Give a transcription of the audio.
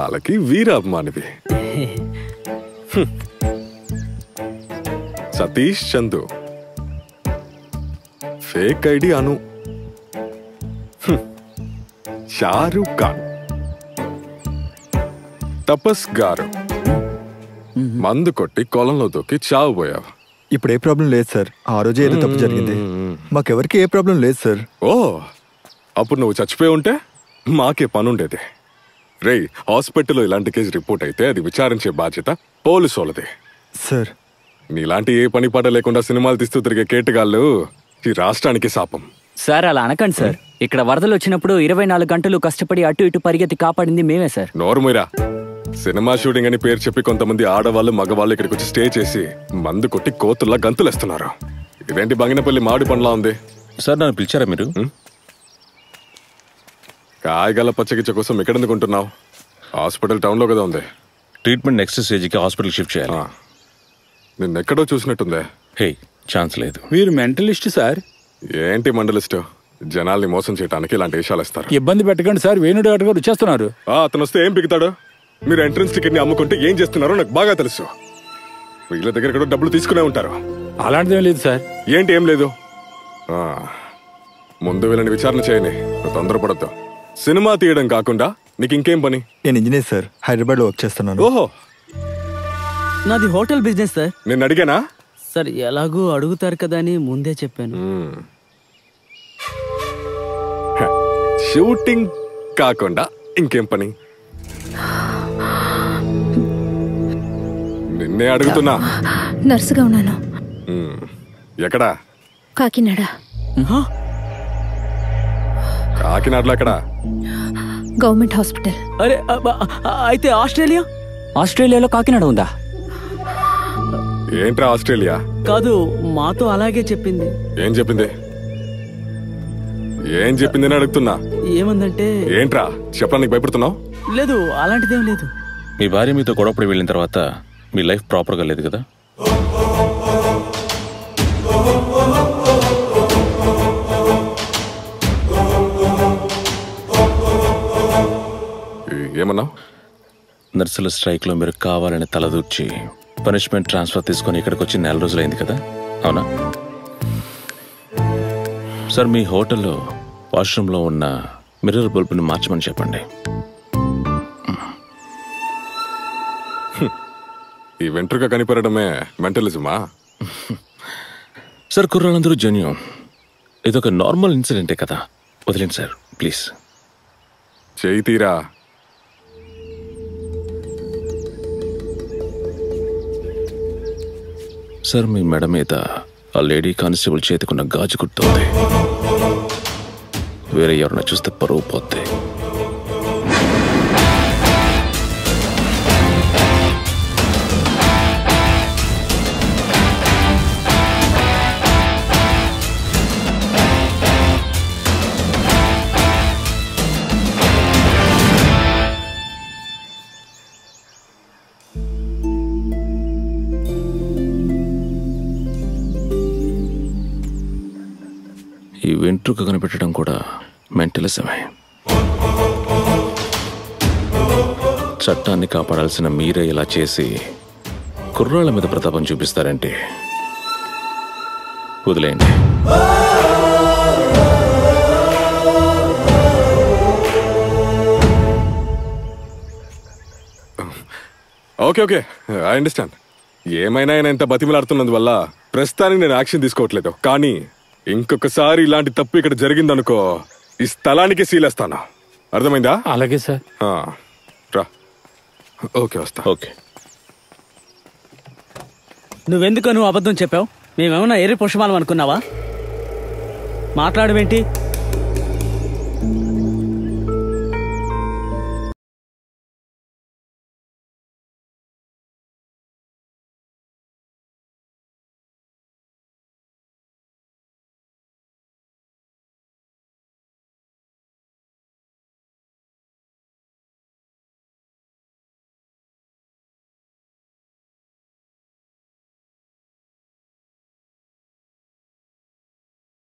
లాలకి వీరాభిమానివి. Satish Chandu, fake ID అను, షారూక్ ఖాన్, తపస్ గారు మందు కొట్టి కొలంలో దూకి చావుపోయావు. ఇప్పుడు ఏ ప్రాబ్లం లేదు సార్. ఆ రోజే ఏదో తప్పు జరిగింది. మాకెవరికి ఏ ప్రాబ్లం లేదు సార్. ఓ, అప్పుడు నువ్వు చచ్చిపోయి ఉంటే మాకే పనుండేది. రేయ్, హాస్పిటల్లో ఇలాంటి కేసు రిపోర్ట్ అయితే అది విచారించే బాధ్యత పోలీసు వాళ్ళది సార్. నీలాంటి ఏ పని పాట లేకుండా సినిమాలు తీస్తూ తిరిగే కేటగాళ్ళు ఈ రాష్ట్రానికి శాపం. సార్ అలా అనకండి సార్. ఇక్కడ వరదలు వచ్చినప్పుడు 24 గంటలు కష్టపడి అటు ఇటు పరిగెత్తి కాపాడింది మేమే సార్. నోరుమీరా. సినిమా షూటింగ్ అని పేరు చెప్పి కొంతమంది ఆడవాళ్ళు మగవాళ్ళు ఇక్కడికి వచ్చి స్టే చేసి మందు కొట్టి కోతుల్లా గంతులేస్తున్నారు. ఇదేంటి బంగినపల్లి మామిడి పండ్లా ఉంది? సార్ నన్ను పిలిచారా మీరు? కాయగల పచ్చగిచ్చ కోసం ఎక్కడెందుకు ఉంటున్నావు? హాస్పిటల్ టౌన్లో కదా ఉంది. ట్రీట్మెంట్ నెక్స్ట్ స్టేజ్కి హాస్పిటల్ షిఫ్ట్ చేయాలి. నిన్నెక్కడో చూసినట్టుందే. హే, ఛాన్స్ లేదు. మీరు మెంటలిస్ట్ సార్. ఏంటి మండలిస్ట్? జనాల్ని మోసం చేయడానికి ఇలాంటి వేషాలు ఇస్తారు. ఇబ్బంది పెట్టకండి సార్. వేణుడు గారు వచ్చేస్తున్నారు. అతను వస్తే ఏం పిగుతాడు? మీరు ఎంట్రన్స్ టికెట్ ని అమ్ముకుంటే ఏం చేస్తున్నారో నాకు బాగా తెలుసు. వీళ్ళ దగ్గర కూడా డబ్బులు తీసుకునే ఉంటారు. అలాంటిదేం లేదు సార్. ఏంటి ఏం లేదు? ముందు వీళ్ళని విచారణ చేయని. నువ్వు తొందరపడద్దు. సినిమా తీయడం కాకుండా నీకు ఇంకేం పని? నేను ఇంజనీర్ సార్, హైదరాబాద్ లో వర్క్ చేస్తున్నాను. ఓహో, నాది హోటల్ బిజినెస్ సార్. నేను అడిగానా సార్? ఎలాగూ అడుగుతారు కదా అని ముందే చెప్పాను. షూటింగ్ కాకుండా ఇంకేం పని? నిన్నే అడుగుతున్నా. నర్సుగా ఉన్నాను. ఎక్కడా? కాకినాడ. కాకినాడలో ఎక్కడా? Government hospital. అరే, అయితే ఆస్ట్రేలియా? ఆస్ట్రేలియాలో కాకినాడ ఉందా? ఏంట్రా ఆస్ట్రేలియా? కాదు, మాతో అలాగే చెప్పింది. ఏం చెప్పింది? ఏం చెప్పిందని అడుగుతున్నా. ఏమందంటే? ఏంట్రా చెప్పడానికి భయపడుతున్నావు? లేదు, అలాంటిదేం లేదు. మీ భార్య మీతో గొడవపడి వెళ్ళిన తర్వాత మీ లైఫ్ ప్రాపర్గా లేదు కదా? ఏమన్నావు? నర్సుల స్ట్రైక్లో మీరు కావాలని తలదూర్చి పనిష్మెంట్ ట్రాన్స్ఫర్ తీసుకొని ఇక్కడికి వచ్చి 4 రోజులైంది కదా, అవునా? సార్, మీ హోటల్లో వాష్రూమ్లో ఉన్న మిర్రర్ బల్బుని మార్చమని చెప్పండి. ఈ వెంట్రుక కనిపెరడమే మెంటలిజమా? సార్, కుర్రాళ్ళందరూ జెన్యూన్. ఇదొక నార్మల్ ఇన్సిడెంటే కదా, వదిలేండి సార్ ప్లీజ్. చేయి తీరా. సార్, మీ మెడ మీద ఆ లేడీ కానిస్టేబుల్ చేతికున్న గాజు గుర్తుంది. వేరే ఎవరన్నా చూస్తే పరువు పోతే. ఈ వెంట్రుక కనిపెట్టడం కూడా మెంటలిజమే. చట్టాన్ని కాపాడాల్సిన మీరే ఇలా చేసి కుర్రాళ్ళ మీద ప్రతాపం చూపిస్తారంటే వదిలేయండి. Okay okay, I understand. ఏమైనా ఆయన ఇంత బతిమలాడుతున్నందువల్ల ప్రస్తుతానికి నేను యాక్షన్ తీసుకోవట్లేదు. కానీ ఇంకొకసారి ఇలాంటి తప్పు ఇక్కడ జరిగిందనుకో, ఈ స్థలానికి సీలేస్తాను. అర్థమైందా? అలాగే సార్. రా. ఓకే, వస్తా. ఓకే. నువ్వు అబద్ధం చెప్పావు? మేమేమన్నా ఏరి పుష్పాలం అనుకున్నావా? మాట్లాడవేంటి?